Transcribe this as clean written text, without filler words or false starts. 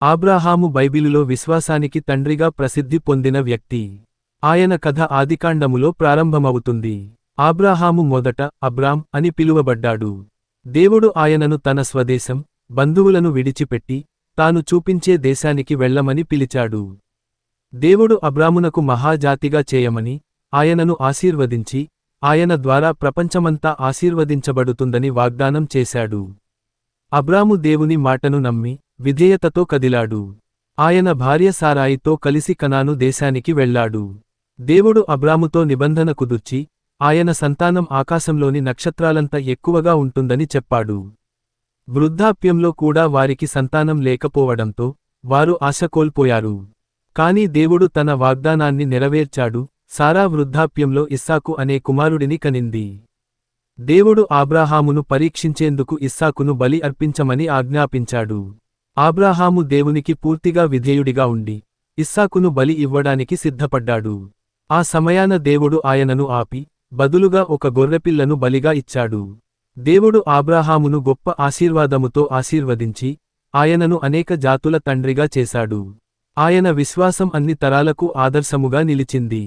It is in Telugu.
అబ్రాహాము బైబిలులో విశ్వాసానికి తండ్రిగా ప్రసిద్ధి పొందిన వ్యక్తి. ఆయన కథ ఆదికాండములో ప్రారంభమవుతుంది. అబ్రాహాము మొదట అబ్రామ్ అని పిలువబడ్డాడు. దేవుడు ఆయనను తన స్వదేశం, బంధువులను విడిచిపెట్టి, తాను చూపించే దేశానికి వెళ్ళమని పిలిచాడు. దేవుడు అబ్రామునకు మహాజాతిగా చేయమని, ఆయనను ఆశీర్వదించి, ఆయన ద్వారా ప్రపంచమంతా ఆశీర్వదించబడుతుందని వాగ్దానం చేశాడు. అబ్రాము దేవుని మాటను నమ్మి, విధేయతతో కదిలాడు. ఆయన భార్య సారాయితో కలిసి కనాను దేశానికి వెళ్ళాడు. దేవుడు అబ్రాముతో నిబంధన కుదుర్చి, ఆయన సంతానం ఆకాశంలోని నక్షత్రాలంత ఎక్కువగా ఉంటుందని చెప్పాడు. వృద్ధాప్యంలో కూడా వారికి సంతానం లేకపోవడంతో, వారు ఆశ కోల్పోయారు. కాని దేవుడు తన వాగ్దానాన్ని నెరవేర్చాడు. సారా వృద్ధాప్యంలో ఇస్సాకు అనే కుమారుడిని కనింది. దేవుడు అబ్రాహామును పరీక్షించేందుకు ఇస్సాకును బలి అర్పించమని ఆజ్ఞాపించాడు. అబ్రాహాము దేవునికి పూర్తిగా విధేయుడిగా ఉండి, ఇస్సాకును బలి ఇవ్వడానికి సిద్ధపడ్డాడు. ఆ సమయాన దేవుడు ఆయనను ఆపి, బదులుగా ఒక గొర్రెపిల్లను బలిగా ఇచ్చాడు. దేవుడు అబ్రాహామును గొప్ప ఆశీర్వాదముతో ఆశీర్వదించి, ఆయనను అనేక జాతుల తండ్రిగా చేశాడు. ఆయన విశ్వాసం అన్ని తరాలకు ఆదర్శముగా నిలిచింది.